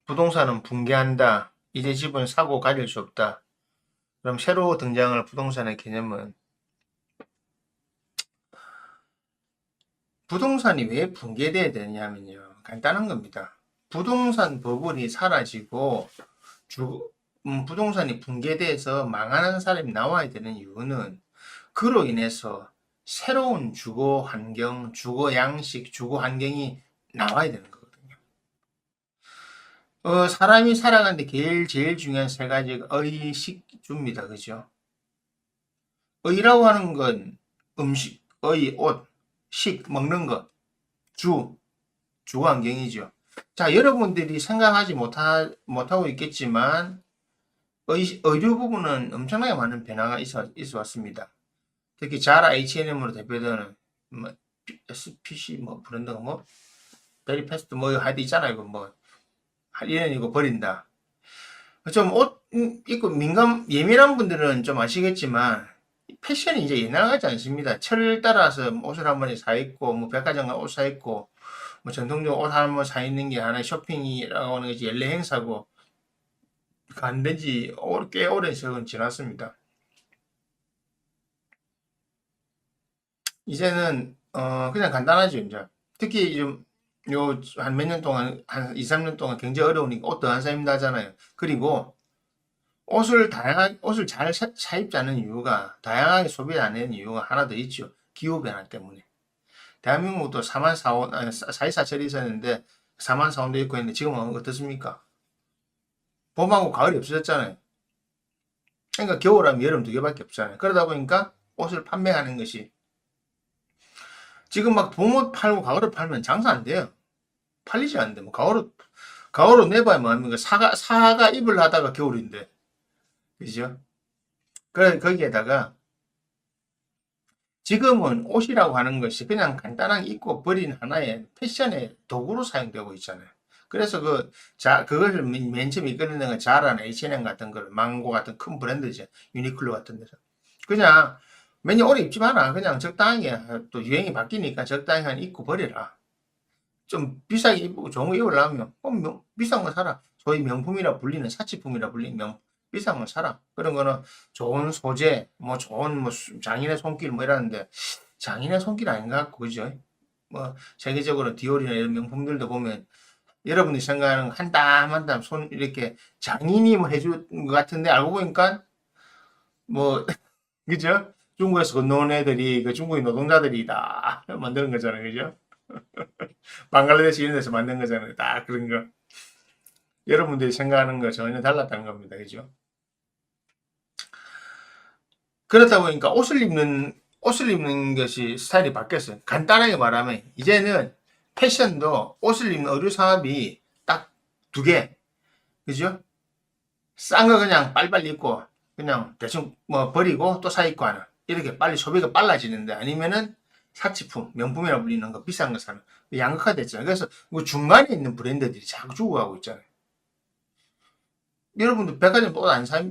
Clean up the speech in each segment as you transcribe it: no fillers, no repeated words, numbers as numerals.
부동산은 붕괴한다. 이제 집은 사고 가릴 수 없다. 그럼 새로 등장할 부동산의 개념은 부동산이 왜 붕괴돼야 되냐면요. 간단한 겁니다. 부동산 버블이 사라지고 부동산이 붕괴돼서 망하는 사람이 나와야 되는 이유는 그로 인해서 새로운 주거 환경, 주거 양식, 주거 환경이 나와야 되는 거거든요. 사람이 살아가는데 제일 중요한 세 가지가 의, 식, 주입니다. 그죠? 의라고 하는 건 음식, 옷, 식, 먹는 것, 주거 환경이죠. 자, 여러분들이 생각하지 못하고 있겠지만, 의류 부분은 엄청나게 많은 변화가 있어 왔습니다. 특히 자라 H&M으로 대표되는, 뭐, SPC, 브랜드가 베리패스트, 하여튼 있잖아요. 이거 버린다. 좀 옷 입고 예민한 분들은 좀 아시겠지만, 패션이 이제 옛날 같지 않습니다. 철 따라서 옷을 한 번에 사 입고, 백화점 가 옷 사 입고, 전통적으로 옷 한 번 사 입는 게 하나의 쇼핑이라고 하는 것이 연례 행사고, 안 된 지 꽤 오랜 시간은 지났습니다. 이제는, 그냥 간단하죠, 이제. 특히 좀, 한 몇 년 동안, 한 2, 3년 동안 굉장히 어려우니까 옷도 안 사 입는다 하잖아요. 그리고, 옷을 잘 입지 않는 이유가, 다양하게 소비 안 하는 이유가 하나 더 있죠. 기후변화 때문에. 대한민국도 4만 4원, 아니, 4.24철이 있었는데, 4만 4원도 있고 했는데, 지금은 어떻습니까? 봄하고 가을이 없어졌잖아요. 그러니까 겨울하면 여름 두 개밖에 없잖아요. 그러다 보니까 옷을 판매하는 것이, 지금 막 봄옷 팔고 가을옷 팔면 장사 안 돼요. 팔리지 않는데, 가을옷 내봐야 뭐합니까? 사가 입을 하다가 겨울인데. 그죠? 그래, 거기에다가, 지금은 옷이라고 하는 것이 그냥 간단하게 입고 버린 하나의 패션의 도구로 사용되고 있잖아요. 그래서 그걸 맨 처음에 이끌어낸 건 자라나 H&M 같은 걸, 망고 같은 큰 브랜드죠. 유니클로 같은 데서. 그냥, 매년 오래 입지 마라. 그냥 적당하게, 또 유행이 바뀌니까 적당히 한 입고 버려라. 좀 비싸게 입고 좋은 거 입으려면, 비싼 거 사라. 소위 명품이라 불리는, 사치품이라 불리는 비싼 거 사라. 그런 거는 좋은 소재, 좋은 장인의 손길 이라는데, 장인의 손길 아닌 것 같고, 그죠? 세계적으로 디올이나 이런 명품들도 보면, 여러분들이 생각하는 한 땀 한 땀 이렇게 장인이 해준 것 같은데, 알고 보니까, 뭐, 그죠? 중국에서 건너온 애들이, 중국인 노동자들이 다 만드는 거잖아요. 그죠? 방글라데시 이런 데서 만든 거잖아요. 다 그런 거. 여러분들이 생각하는 거 전혀 달랐다는 겁니다. 그죠? 그렇다 보니까 옷을 입는 것이 스타일이 바뀌었어요. 간단하게 말하면, 이제는 패션도 옷을 입는 의류 산업이 딱 두 개. 그죠? 싼 거 그냥 빨리빨리 입고, 그냥 대충 버리고 또 사 입고 하는. 이렇게 빨리 소비가 빨라지는데, 아니면은 사치품, 명품이라 불리는 거, 비싼 거 사는. 양극화 됐잖아요. 그래서 그 중간에 있는 브랜드들이 자꾸 죽어가고 있잖아요. 여러분들 백화점 옷 안 사,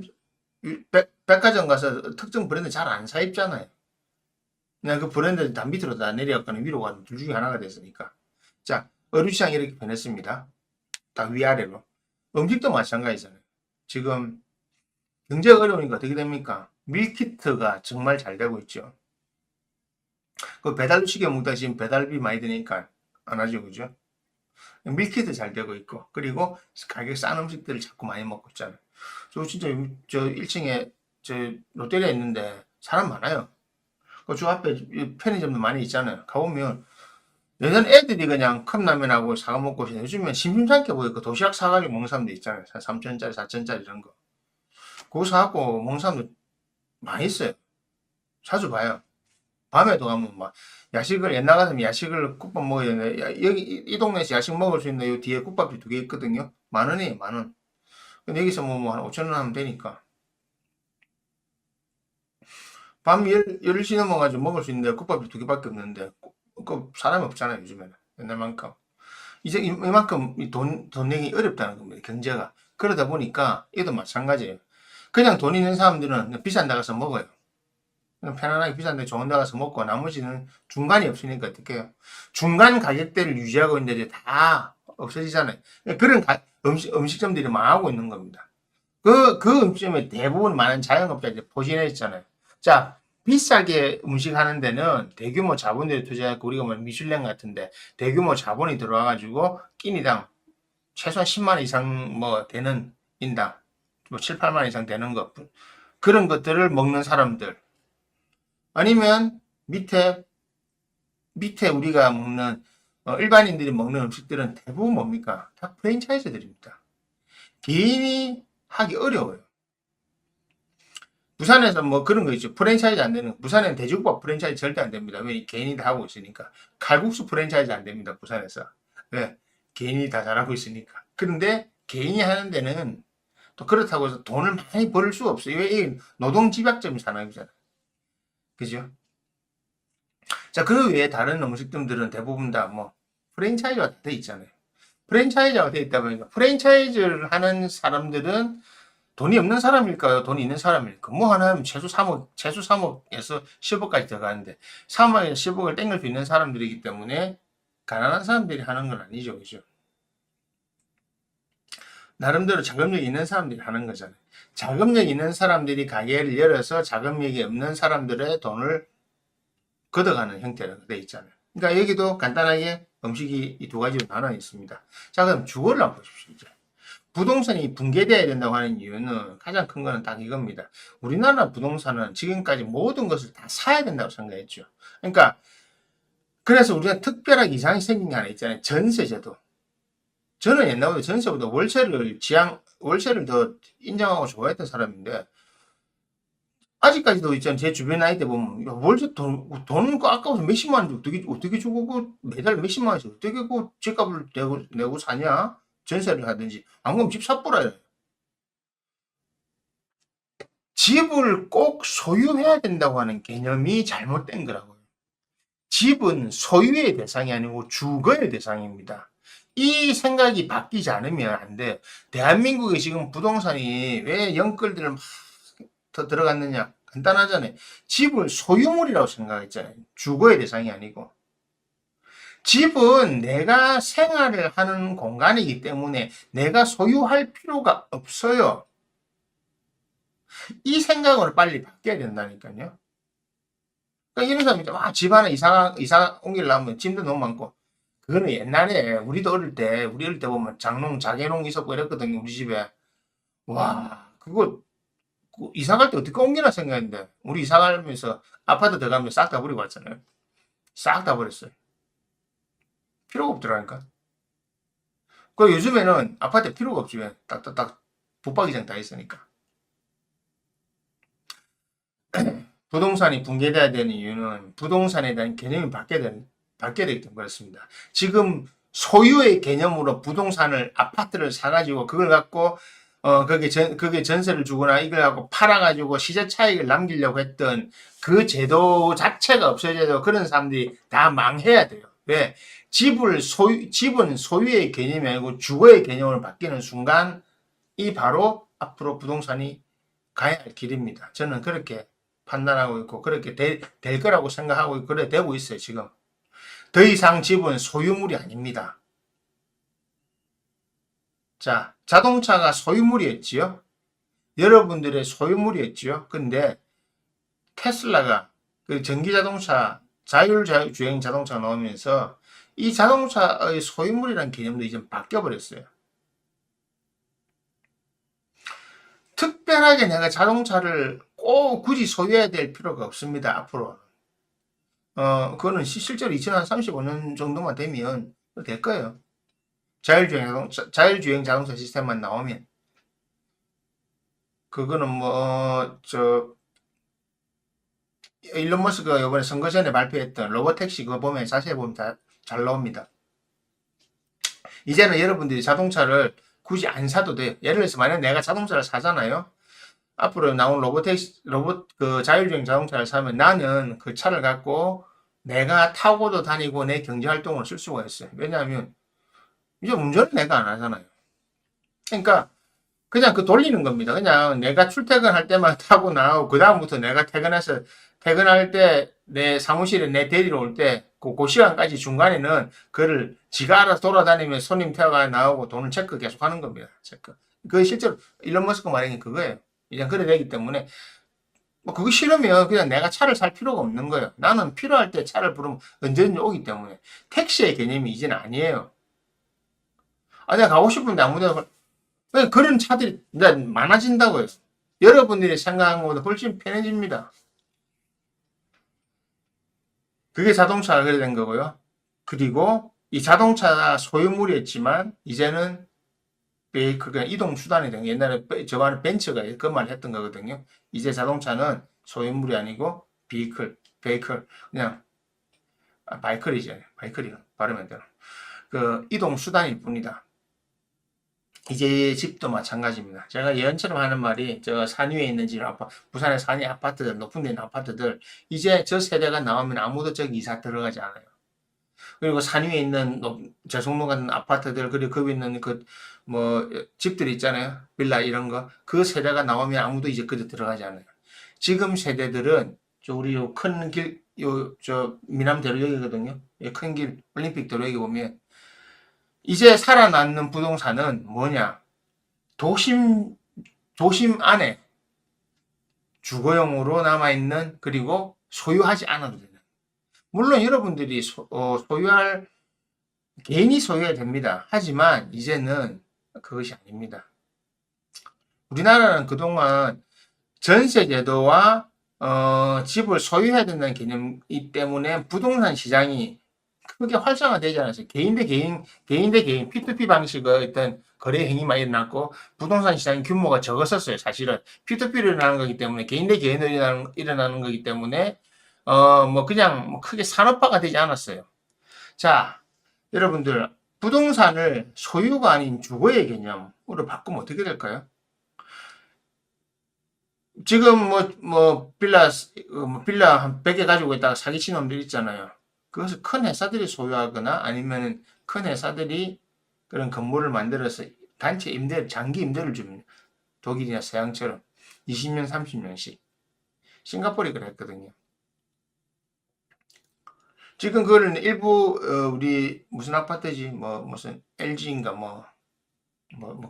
백화점 가서 특정 브랜드 잘 안 사 입잖아요. 그냥 그 브랜드 다 밑으로 다 내려갔거나 위로 가는 둘 중에 하나가 됐으니까. 자, 의류시장이 이렇게 변했습니다. 딱 위아래로. 음식도 마찬가지잖아요. 지금 경제가 어려우니까 어떻게 됩니까? 밀키트가 정말 잘 되고 있죠. 그 배달로 시켜 먹다가 지금 배달비 많이 드니까 안 하죠. 그죠? 밀키트 잘 되고 있고, 그리고 가격 싼 음식들을 자꾸 많이 먹고 있잖아요. 진짜 저 1층에 저 롯데리아 있는데 사람 많아요. 그주 앞에 편의점도 많이 있잖아요. 가보면 예전 애들이 그냥 컵라면하고 사과 먹고 있는데 요즘엔 심심찮게 보이고 도시락 사가지고 먹는 사람도 있잖아요. 3천원짜리, 4천원짜리 이런 거. 그거 사갖고 먹는 사람도 많이 있어요. 자주 봐요. 밤에도 가면 막 야식을 옛날 같으면 야식을 국밥 먹어야 되는데 여기 이 동네에서 야식 먹을 수 있는 요 뒤에 국밥이 두 개 있거든요. 10,000원이에요, 10,000원. 근데 여기서 한 5,000원 하면 되니까. 밤 10시 넘어가지고 먹을 수 있는데 국밥이 두 개밖에 없는데 그 사람이 없잖아요, 요즘에는. 옛날만큼. 이제 이만큼 돈 내기 어렵다는 겁니다, 경제가. 그러다 보니까 이것도 마찬가지예요. 그냥 돈 있는 사람들은 비싼 데 가서 먹어요. 그냥 편안하게 비싼 데 좋은 데 가서 먹고 나머지는 중간이 없으니까 어떻게 해요? 중간 가격대를 유지하고 있는데 이제 다 없어지잖아요. 음식점들이 망하고 있는 겁니다. 그 음식점에 대부분 많은 자영업자들이 포진해있잖아요. 자, 비싸게 음식 하는 데는 대규모 자본들이 투자했고, 우리가 뭐 미슐랭 같은데 대규모 자본이 들어와가지고 끼니당 최소한 10만 이상 뭐 되는 인당, 뭐 7, 8만 이상 되는 것, 그런 것들을 먹는 사람들, 아니면 밑에 우리가 먹는 일반인들이 먹는 음식들은 대부분 뭡니까? 다 프랜차이즈들입니다. 개인이 하기 어려워요. 부산에서 뭐 그런 거 있죠. 프랜차이즈 안 되는, 부산에는 돼지국밥 프랜차이즈 절대 안 됩니다. 왜? 개인이 다 하고 있으니까. 칼국수 프랜차이즈 안 됩니다. 부산에서. 왜? 개인이 다 잘하고 있으니까. 그런데 개인이 하는 데는 또 그렇다고 해서 돈을 많이 벌 수 없어요. 왜? 이 노동집약점이 산업이잖아요. 그죠? 자, 그 외에 다른 음식점들은 대부분 다 뭐 프랜차이즈가 돼 있잖아요. 프랜차이즈가 돼 있다 보니까 프랜차이즈를 하는 사람들은 돈이 없는 사람일까요? 돈이 있는 사람일까요? 뭐 하나 하면 최소 3억에서 10억까지 들어가는데 3억에서 10억을 땡길 수 있는 사람들이기 때문에 가난한 사람들이 하는 건 아니죠. 그죠? 나름대로 자금력이 있는 사람들이 하는 거잖아요. 자금력이 있는 사람들이 가게를 열어서 자금력이 없는 사람들의 돈을 걷어가는 형태로 되어 있잖아요. 그러니까 여기도 간단하게 음식이 이 두 가지로 나눠 있습니다. 자, 그럼 주거를 한번 보십시오. 이제. 부동산이 붕괴되어야 된다고 하는 이유는 가장 큰 거는 딱 이겁니다. 우리나라 부동산은 지금까지 모든 것을 다 사야 된다고 생각했죠. 그러니까 그래서 우리가 특별하게 이상이 생긴 게 하나 있잖아요. 전세제도. 저는 옛날부터 전세보다 월세를 더 인정하고 좋아했던 사람인데 아직까지도 있잖아요. 제 주변 아이들 보면 월세 돈은 아까워서 몇십만 원 어떻게 주고 그 매달 몇십만 원씩 어떻게 그 집값을 내고 사냐? 전세를 하든지 안 그러면 집 사뿌라. 집을 꼭 소유해야 된다고 하는 개념이 잘못된 거라고요. 집은 소유의 대상이 아니고 주거의 대상입니다. 이 생각이 바뀌지 않으면 안 돼요. 대한민국에 지금 부동산이 왜 영끌들을 막 더 들어갔느냐? 간단하잖아요. 집을 소유물이라고 생각했잖아요. 주거의 대상이 아니고. 집은 내가 생활을 하는 공간이기 때문에 내가 소유할 필요가 없어요. 이 생각을 빨리 바뀌어야 된다니까요. 그러니까 이런 사람이 집 하나 이사 옮기려면 짐도 너무 많고. 그거는 옛날에 우리 어릴 때 보면 자개농 있었고 이랬거든요. 우리 집에. 와, 그거 이사 갈 때 어떻게 옮기나 생각했는데 우리 이사 가면서 아파트 들어가면 싹 다 버리고 왔잖아요. 싹 다 버렸어요. 필요가 없더라니까. 그 요즘에는 아파트에 필요가 없지. 왜? 딱딱딱 붙박이장 다 있으니까. 부동산이 붕괴돼야 되는 이유는 부동산에 대한 개념이 바뀌어야 되기 때문에 그렇습니다. 지금 소유의 개념으로 부동산을 아파트를 사가지고 그걸 갖고 그게 전세를 주거나 이걸 갖고 팔아가지고 시세 차익을 남기려고 했던 그 제도 자체가 없어져야 되고 그런 사람들이 다 망해야 돼요. 왜? 집은 소유의 개념이 아니고 주거의 개념으로 바뀌는 순간 이 바로 앞으로 부동산이 가야 할 길입니다. 저는 그렇게 판단하고 있고 그렇게 될 거라고 생각하고 있고 그래 되고 있어요. 지금 더 이상 집은 소유물이 아닙니다. 자, 자동차가 소유물이었지요. 여러분들의 소유물이었지요. 근데 테슬라가 그 전기자동차 자율주행 자동차가 나오면서 이 자동차의 소유물이라는 개념도 이제 바뀌어버렸어요. 특별하게 내가 자동차를 꼭 굳이 소유해야 될 필요가 없습니다. 앞으로. 그거는 실제로 2035년 정도만 되면 될 거예요. 자율주행 자동차 시스템만 나오면. 그거는 일론 머스크가 이번에 선거 전에 발표했던 로보택시 그거 보면 자세히 보면 다 잘 나옵니다. 이제는 여러분들이 자동차를 굳이 안 사도 돼요. 예를 들어서 만약 내가 자동차를 사잖아요. 앞으로 나온 그 자율주행 자동차를 사면 나는 그 차를 갖고 내가 타고도 다니고 내 경제활동을 쓸 수가 있어요. 왜냐하면 이제 운전을 내가 안 하잖아요. 그러니까 그냥 그 돌리는 겁니다. 그냥 내가 출퇴근할 때만 타고 나오고 그다음부터 내가 퇴근해서 퇴근할 때 내 사무실에 내 데리러 올 때 그 시간까지 중간에는 그를 지가 알아서 돌아다니면서 손님 태워가 나오고 돈을 체크 계속 하는 겁니다. 체크. 그 실제로 일론 머스크 말하는 게 그거예요. 이제 그래 되기 때문에 뭐 그거 싫으면 그냥 내가 차를 살 필요가 없는 거예요. 나는 필요할 때 차를 부르면 언제든지 오기 때문에 택시의 개념이 이제는 아니에요. 아, 내가 가고 싶은데 아무데나 그런 차들이 이제 많아진다고요. 여러분들이 생각한 것보다 훨씬 편해집니다. 그게 자동차가 그래 된 거고요. 그리고 이 자동차가 소유물이었지만 이제는 그냥 이동 수단이 된 거. 옛날에 저거는 벤츠가 그 말을 했던 거거든요. 이제 자동차는 소유물이 아니고 베이클 그냥 바이클이죠. 바이클이요. 발음이 되나. 그 이동 수단일 뿐이다. 이제 집도 마찬가지입니다. 제가 예언처럼 하는 말이 저 산 위에 있는 집 부산의 산위 아파트들, 높은 데 있는 아파트들 이제 저 세대가 나오면 아무도 저기 이사 들어가지 않아요. 그리고 산 위에 있는 저속로 같은 아파트들 그리고 그 위에 있는 그 뭐 집들 있잖아요. 빌라 이런 거. 그 세대가 나오면 아무도 이제 그저 들어가지 않아요. 지금 세대들은 저 우리 요 큰 길, 요 저 미남 대로역이거든요. 큰 길 올림픽 대로역에 보면 이제 살아남는 부동산은 뭐냐? 도심, 도심 안에 주거용으로 남아있는, 그리고 소유하지 않아도 되는. 물론 여러분들이 소유할, 개인이 소유해야 됩니다. 하지만 이제는 그것이 아닙니다. 우리나라는 그동안 전세제도와 집을 소유해야 된다는 개념이기 때문에 부동산 시장이 크게 활성화되지 않았어요. 개인 대 개인, P2P 방식의 어떤 거래 행위만 일어났고, 부동산 시장 규모가 적었었어요, 사실은. P2P로 일어나는 거기 때문에, 개인 대 개인으로 일어나는 거기 때문에, 뭐, 그냥 뭐 크게 산업화가 되지 않았어요. 자, 여러분들, 부동산을 소유가 아닌 주거의 개념으로 바꾸면 어떻게 될까요? 지금 빌라 한 100개 가지고 있다가 사기치는 놈들 있잖아요. 그것을 큰 회사들이 소유하거나 아니면 큰 회사들이 그런 건물을 만들어서 단체 장기 임대를 줍니다. 독일이나 서양처럼 20년, 30년씩. 싱가포르이 그랬거든요. 지금 그걸 일부, 우리, 무슨 아파트지? 무슨 LG인가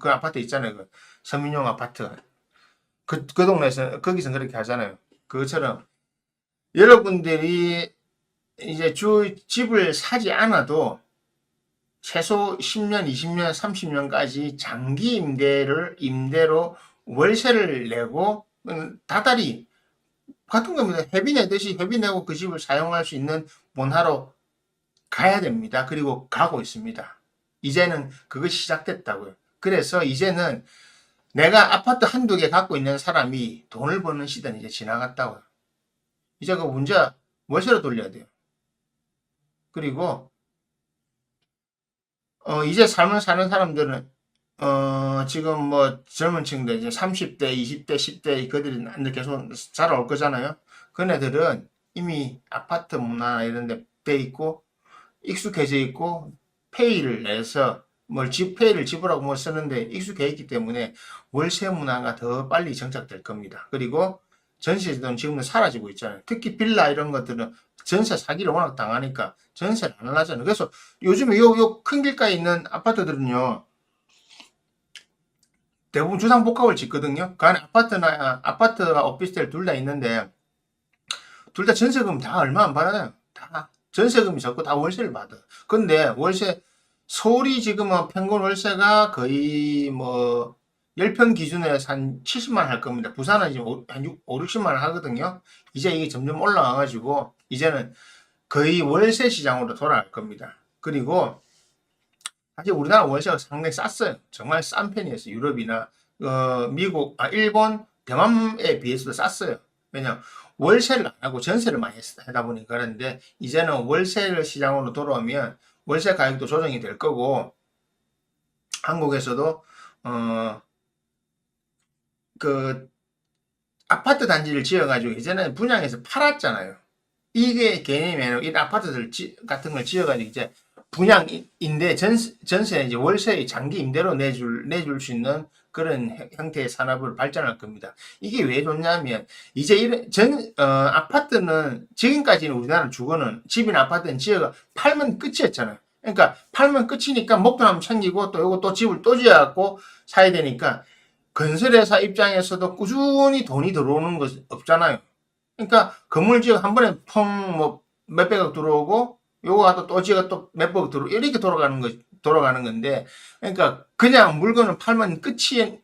그 아파트 있잖아요. 그 서민용 아파트. 그 동네에서, 거기서 그렇게 하잖아요. 그것처럼 여러분들이 이제 집을 사지 않아도 최소 10년, 20년, 30년까지 장기 임대로 월세를 내고 다달이 같은 겁니다. 회비 내듯이 회비 내고 그 집을 사용할 수 있는 문화로 가야 됩니다. 그리고 가고 있습니다. 이제는 그것이 시작됐다고요. 그래서 이제는 내가 아파트 한두 개 갖고 있는 사람이 돈을 버는 시대는 이제 지나갔다고요. 이제 그 문제 월세로 돌려야 돼요. 그리고 이제 삶을 사는 사람들은 지금 뭐 젊은 층들 이제 30대, 20대, 10대 그들이 계속 자라올 거잖아요. 그네들은 이미 아파트 문화나 이런 데 돼 있고 익숙해져 있고 페이를 내서 페이를 지불하고 뭐 쓰는데 익숙해 있기 때문에 월세 문화가 더 빨리 정착될 겁니다. 그리고 전세제도는 지금은 사라지고 있잖아요. 특히 빌라 이런 것들은 전세 사기를 워낙 당하니까 전세를 안 하잖아요. 그래서 요즘에 요 큰 길가에 있는 아파트들은요, 대부분 주상복합을 짓거든요. 그 안에 아파트가 오피스텔 둘 다 있는데, 둘 다 전세금 다 얼마 안 받아요. 다 전세금이 적고 다 월세를 받아. 근데 서울이 지금 평균 월세가 거의 10평 기준에서 한 70만 할 겁니다. 부산은 지금 한 5, 60만 하거든요. 이제 이게 점점 올라가가지고, 이제는 거의 월세 시장으로 돌아갈 겁니다. 그리고, 사실 우리나라 월세가 상당히 쌌어요. 정말 싼 편이었어요. 유럽이나, 미국, 일본, 대만에 비해서도 쌌어요. 왜냐면, 월세를 안 하고 전세를 많이 하다 보니까 그런데, 이제는 월세 시장으로 돌아오면, 월세 가격도 조정이 될 거고, 한국에서도, 그, 아파트 단지를 지어가지고 예전에 분양해서 팔았잖아요. 이게 개념이 아니라 이 아파트들 같은 걸 지어가지고 이제 분양인데 전세 이제 월세 장기 임대로 내줄 수 있는 그런 형태의 산업을 발전할 겁니다. 이게 왜 좋냐면 이제 이런 아파트는 지금까지는 우리나라 주거는 집이나 아파트는 지어가 팔면 끝이었잖아요. 그러니까 팔면 끝이니까 목돈하면 챙기고 또 요거 또 집을 또 지어갖고 사야 되니까 건설회사 입장에서도 꾸준히 돈이 들어오는 것 없잖아요. 그러니까 건물 지어 한 번에 펑 뭐 몇백억 들어오고 요거 갖다 또 지어가 또 몇백억 들어오고 이렇게 돌아가는 건데 그러니까 그냥 물건을 팔면 끝인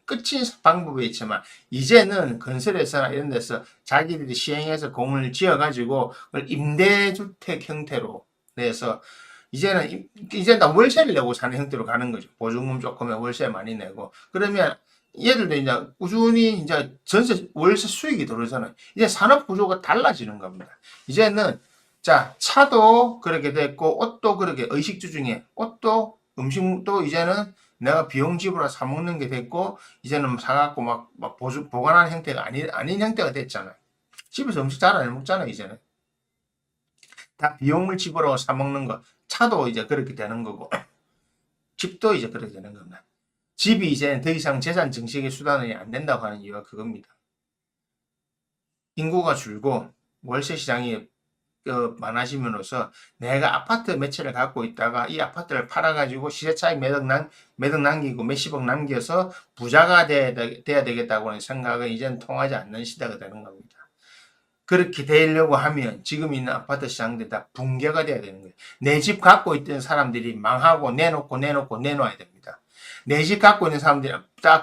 방법이 있지만 이제는 건설회사나 이런 데서 자기들이 시행해서 공을 지어가지고 그걸 임대주택 형태로 내서 이제는 다 월세를 내고 사는 형태로 가는 거죠. 보증금 조금에 월세 많이 내고 그러면 얘들도 이제 꾸준히 이제 월세 수익이 들어오잖아요. 이제 산업 구조가 달라지는 겁니다. 이제는 자 차도 그렇게 됐고 옷도 그렇게 의식주 중에 옷도 음식도 이제는 내가 비용 지불하 사 먹는 게 됐고 이제는 사갖고 막 보관하는 형태가 아닌 형태가 됐잖아요. 집에서 음식 잘 안 먹잖아요. 이제는 다 비용을 지불하고 사 먹는 거. 차도 이제 그렇게 되는 거고 집도 이제 그렇게 되는 겁니다. 집이 이제 더 이상 재산 증식의 수단이 안 된다고 하는 이유가 그겁니다. 인구가 줄고 월세 시장이 많아짐으로써 내가 아파트 몇 채를 갖고 있다가 이 아파트를 팔아가지고 시세 차익 매덕 남기고 몇십억 남겨서 부자가 돼야 되겠다고 하는 생각은 이제는 통하지 않는 시대가 되는 겁니다. 그렇게 되려고 하면 지금 있는 아파트 시장들이 다 붕괴가 돼야 되는 거예요. 내 집 갖고 있던 사람들이 망하고 내놔야 됩니다. 내 집 갖고 있는 사람들이 다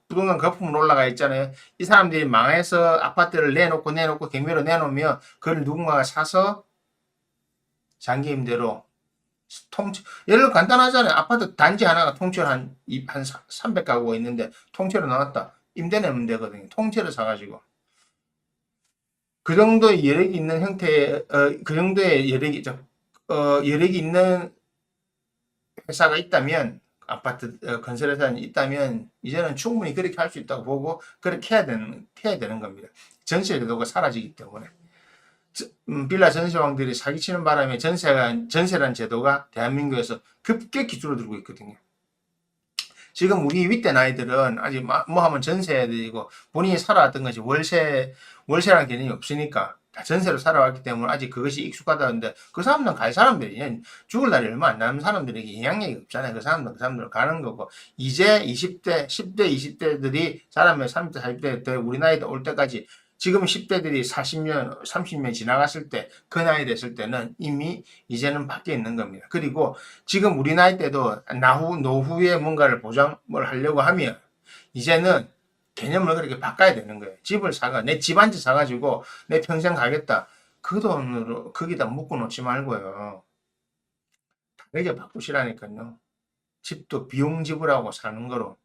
부동산 거품으로 올라가 있잖아요. 이 사람들이 망해서 아파트를 내놓고 경매로 내놓으면 그걸 누군가가 사서 장기 임대로 예를 들어 간단하잖아요. 아파트 단지 하나가 통째로 한 300가구가 있는데 통째로 나왔다. 임대 내면 되거든요. 통째로 사가지고. 그 정도의 여력이 있는 형태의 그 정도의 여력이 있는 회사가 있다면 아파트 건설회사는 있다면 이제는 충분히 그렇게 할 수 있다고 보고 그렇게 해야 되는 겁니다. 전세 제도가 사라지기 때문에 빌라 전세왕들이 사기치는 바람에 전세라는 제도가 대한민국에서 급격히 줄어들고 있거든요. 지금 우리 윗대 나이들은 아직 뭐 하면 전세야 되고 본인이 살아왔던 것이 월세라는 개념이 없으니까 다 전세로 살아왔기 때문에 아직 그것이 익숙하다는데 그 사람들은 갈 사람들이 죽을 날이 얼마 안 남은 사람들에게 영향력이 없잖아요. 그 사람들은 가는 거고 이제 20대, 10대, 20대들이 자라면 30대, 40대 때 우리 나이 올 때까지 지금 10대들이 40년, 30년 지나갔을 때 그 나이 됐을 때는 이미 이제는 바뀌어 있는 겁니다. 그리고 지금 우리 나이 때도 노후에 뭔가를 보장을 하려고 하면 이제는 개념을 그렇게 바꿔야 되는 거예요. 집을 내 집 한 채 사가지고 내 평생 가겠다. 그 돈으로 거기다 묶어 놓지 말고요. 다르게 바꾸시라니까요. 집도 비용 지불하고 사는 거로.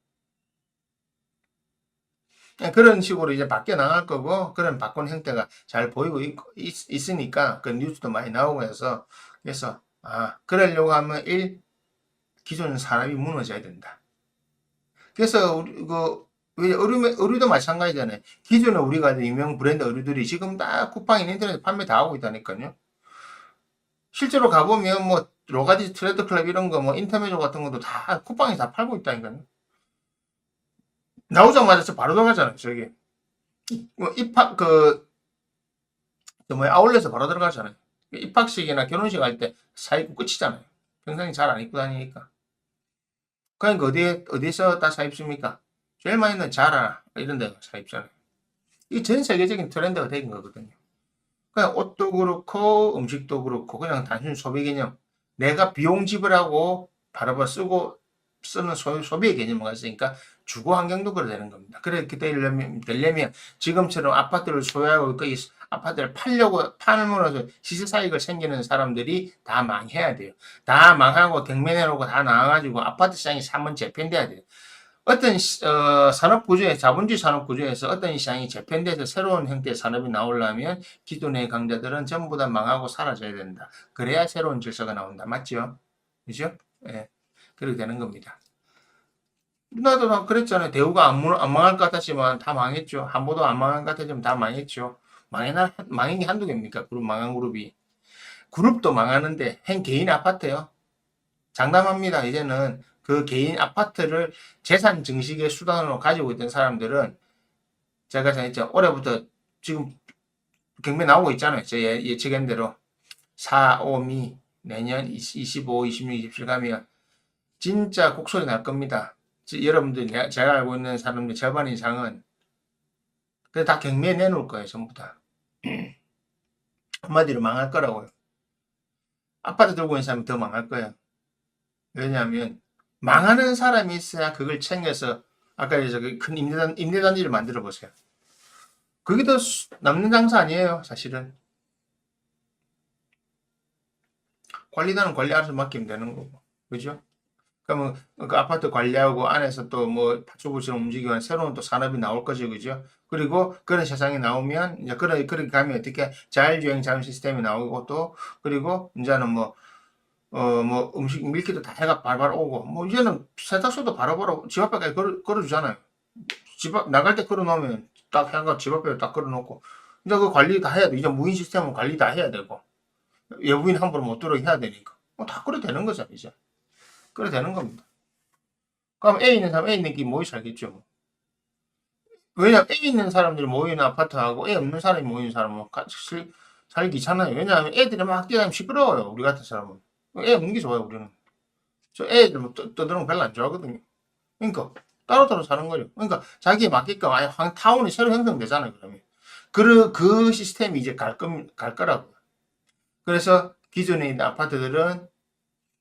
그런 식으로 이제 바뀌어 나갈 거고 그런 바꾼 형태가 잘 보이고 있으니까 그 뉴스도 많이 나오고 해서 그래서 그러려고 하면 기존 산업이 무너져야 된다. 그래서 의류도 마찬가지잖아요. 기존에 우리가 유명 브랜드 의류들이 지금 다 쿠팡 인터넷 판매 다 하고 있다니까요. 실제로 가보면 뭐 로가디 트레드 클럽 이런 거 뭐 인터메조 같은 것도 다 쿠팡이 다 팔고 있다니까요. 나오자마자 바로 들어가잖아요. 저기 아울렛에 바로 들어가잖아요. 입학식이나 결혼식 할 때 사 입고 끝이잖아요. 평상시 잘 안 입고 다니니까. 그러니까 어디서 다 사 입습니까? 제일 많이 있는 자라 이런 데가 사 입잖아요. 이 전 세계적인 트렌드가 된 거거든요. 그냥 옷도 그렇고 음식도 그렇고 그냥 단순 소비 개념. 내가 비용 지불하고 바로바로 쓰는 소비의 개념을 가지니까 주거 환경도 그래 되는 겁니다. 그렇게 되려면 지금처럼 아파트를 소유하고 그 아파트를 팔므로써 시세 차익을 생기는 사람들이 다 망해야 돼요. 다 망하고 경매내놓고 다 나와가지고 아파트 시장이 한번 재편돼야 돼요. 어떤 산업 구조에 자본주의 산업 구조에서 어떤 시장이 재편돼서 새로운 형태의 산업이 나오려면 기존의 강자들은 전부 다 망하고 사라져야 된다. 그래야 새로운 질서가 나온다. 맞죠? 그죠? 예. 그렇게 되는 겁니다. 우리나라도 그랬잖아요. 대우가 안 망할 것 같았지만 다 망했죠. 한보도 안 망할 것 같았지만 다 망했죠. 망한 게 한두 개입니까? 망한 그룹이. 그룹도 망하는데 개인 아파트요. 장담합니다. 이제는 그 개인 아파트를 재산 증식의 수단으로 가지고 있던 사람들은 제가 이제 올해부터 지금 경매 나오고 있잖아요. 제 예측한대로 4, 5, 미 내년 25, 26, 27 가면 진짜 곡소리 날 겁니다. 여러분들 제가 알고 있는 사람들 절반 이상은 그래 다 경매에 내놓을 거예요. 전부 다. 한마디로 망할 거라고요. 아파트 들고 있는 사람이 더 망할 거예요. 왜냐하면 망하는 사람이 있어야 그걸 챙겨서 아까 저기 큰 임대단지를 만들어 보세요. 그게 더 남는 장사 아니에요. 사실은. 관리단은 관리하면서 맡기면 되는 거고. 그죠? 그러면 그 아파트 관리하고 안에서 또 뭐 파출부처럼 움직이면 새로운 또 산업이 나올 거죠. 그죠? 그리고 그런 세상이 나오면 이제 그렇게 가면 어떻게 자율주행 자동 시스템이 나오고 또 그리고 이제는 뭐 음식 밀키트 다 해가 바로바로 오고 뭐 이제는 세탁소도 바로바로 집 앞에까지 걸어주잖아요. 집 앞 나갈 때 걸어놓으면 딱 해가 집 앞에 딱 걸어놓고 이제 그 관리 다 해야 돼. 이제 무인 시스템은 관리 다 해야 되고 외부인 함부로 못 들어오게 해야 되니까 다 그래 되는 거죠. 이제 그래 되는 겁니다. 그럼 A 있는 사람 A 있는 게 모이 살겠죠. 뭐. 왜냐면 A 있는 사람들이 모이는 아파트하고 A 없는 사람이 모이는 사람은 같이 살기 귀찮아요. 왜냐하면 애들이 막 뛰어다니면 시끄러워요. 우리 같은 사람은. 애 없는 게 좋아요. 우리는. 저 애들 뭐 떠드는 거 별로 안 좋아하거든요. 그러니까 따로따로 사는 거죠. 그러니까 자기에 맞게끔 아예 타운이 새로 형성되잖아요. 그러면 그 시스템이 이제 갈 거라고요. 그래서 기존에 있는 아파트들은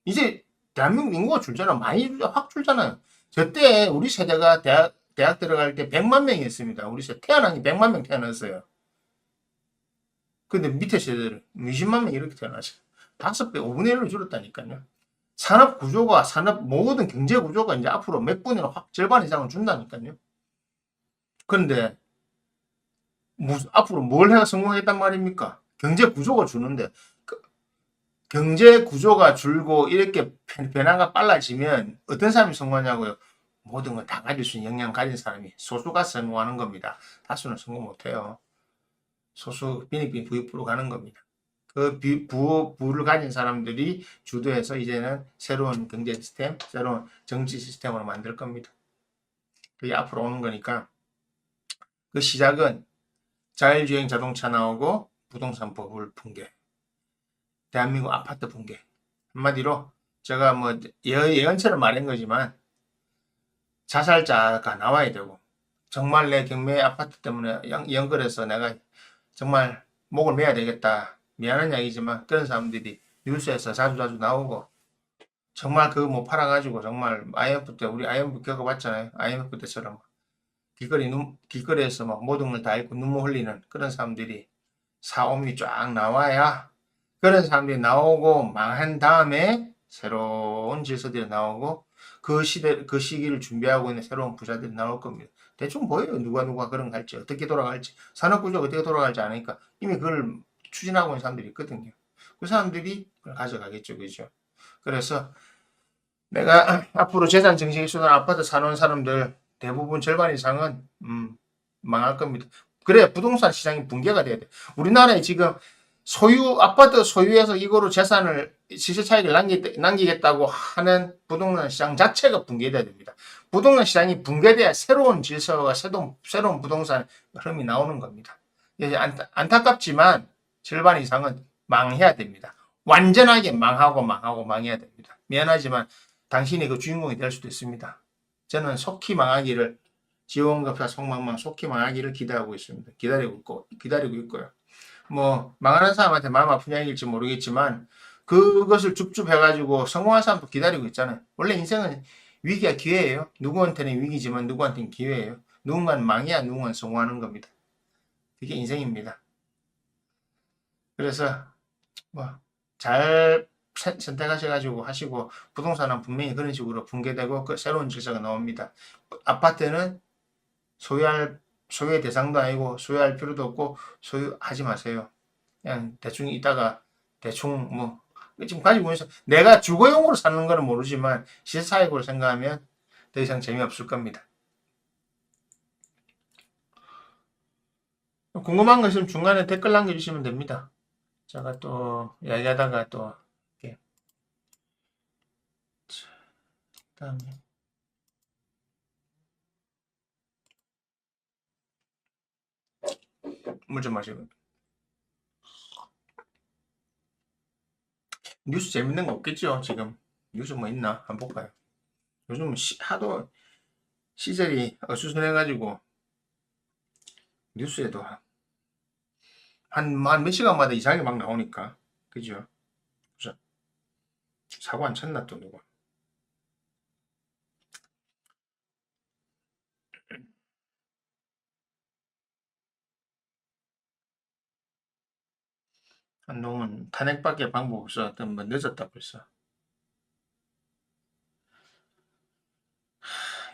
이제 대한민국 인구가 줄잖아. 많이 확 줄잖아요. 저때 우리 세대가 대학 들어갈 때 100만 명이었습니다. 우리 세대 태어난 게 100만 명 태어났어요. 근데 밑에 세대들은 20만 명 이렇게 태어났어요. 5배, 5분의 1로 줄었다니까요. 산업 구조가, 모든 경제 구조가 이제 앞으로 몇 분이나 확 절반 이상은 준다니까요. 그런데, 앞으로 뭘 해야 성공했단 말입니까? 경제 구조가 주는데, 경제 구조가 줄고 이렇게 변화가 빨라지면 어떤 사람이 성공하냐고요? 모든 걸 다 가질 수 있는 역량 가진 사람이 소수가 성공하는 겁니다. 다수는 성공 못해요. 소수 빈익빈 부익부로 가는 겁니다. 그 부를 가진 사람들이 주도해서 이제는 새로운 경제 시스템, 새로운 정치 시스템으로 만들 겁니다. 그게 앞으로 오는 거니까 그 시작은 자율주행 자동차 나오고 부동산 버블 붕괴, 대한민국 아파트 붕괴. 한마디로 제가 뭐 예언처럼 말한 거지만 자살자가 나와야 되고 정말 내 경매 아파트 때문에 연결해서 내가 정말 목을 매야 되겠다. 미안한 이야기지만 그런 사람들이 뉴스에서 자주 나오고 정말 그거 못 팔아가지고 정말 IMF 때 우리 IMF 겪어봤잖아요. IMF 때처럼 길거리에서 막 모든 걸 다 잃고 눈물 흘리는 그런 사람들이 사옴이 쫙 나와야 그런 사람들이 나오고 망한 다음에 새로운 질서들이 나오고 그 시기를 준비하고 있는 새로운 부자들이 나올 겁니다. 대충 보여요. 누가 그런 거 할지, 어떻게 돌아갈지, 산업구조가 어떻게 돌아갈지 아니까 이미 그걸 추진하고 있는 사람들이 있거든요. 그 사람들이 그걸 가져가겠죠. 그죠? 그래서 내가 앞으로 재산 증식에 수단 아파트 사는 사람들 대부분 절반 이상은 망할 겁니다. 그래야 부동산 시장이 붕괴가 돼야 돼. 우리나라에 지금 아파트 소유해서 이거로 재산을 시세 차익을 남기겠다고 하는 부동산 시장 자체가 붕괴돼야 됩니다. 부동산 시장이 붕괴돼야 새로운 질서가 새로운 부동산 흐름이 나오는 겁니다. 이제 안타깝지만 절반 이상은 망해야 됩니다. 완전하게 망하고 망해야 됩니다. 미안하지만 당신이 그 주인공이 될 수도 있습니다. 저는 속히 망하기를 지원급사 속망망 속히 망하기를 기대하고 있습니다. 기다리고 있고요. 뭐 망하는 사람한테 마음 아픈 이야기일지 모르겠지만 그것을 줍줍해가지고 성공한 사람도 기다리고 있잖아요. 원래 인생은 위기가 기회예요. 누구한테는 위기지만 누구한테는 기회예요. 누군가는 망해야 누군가는 성공하는 겁니다. 그게 인생입니다. 그래서 뭐잘 선택하셔가지고 하시고 부동산은 분명히 그런 식으로 붕괴되고 그 새로운 질서가 나옵니다. 아파트는 소유의 대상도 아니고 소유할 필요도 없고 소유하지 마세요. 그냥 대충 있다가 대충 뭐 지금 가지고 있어 내가 주거용으로 사는 거는 모르지만 시세차익으로 생각하면 더 이상 재미없을 겁니다. 궁금한 거 있으면 중간에 댓글 남겨주시면 됩니다. 제가 또 이야기하다가 또 다음에 물 좀 마시고. 뉴스 재밌는 거 없겠죠 지금? 뉴스 뭐 있나? 한번 볼까요? 요즘 하도 시절이 어수선해가지고 뉴스에도 한 몇 시간마다 이상하게 막 나오니까 그죠? 그죠? 사고 안 쳤나 또 누가? 한동훈 탄핵밖에 방법 없어. 어떤 뭐 늦었다 벌써.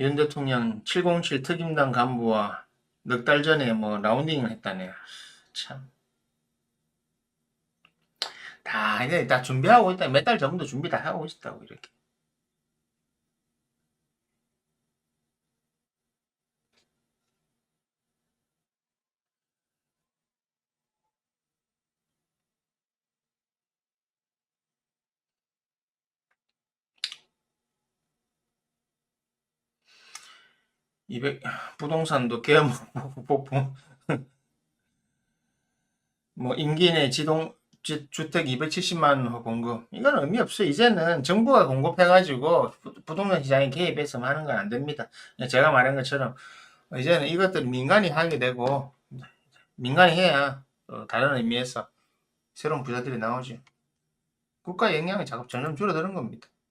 윤 대통령 707 특임당 간부와 넉 달 전에 뭐 라운딩을 했다네. 참. 다 이제 다 준비하고 있다. 몇 달 전부터 준비 다 하고 있었다고 이렇게. 200 부동산도 계엄폭풍 뭐 임기 내 주택 270만 호 공급 이건 의미 없어. 이제는 정부가 공급해가지고 부동산 시장에 개입해서 하는 건 안 됩니다. 제가 말한 것처럼 이제는 이것들 민간이 하게 되고 민간이 해야 다른 의미에서 새로운 부자들이 나오지. 국가 영향이 자꾸 점점 줄어드는 겁니다.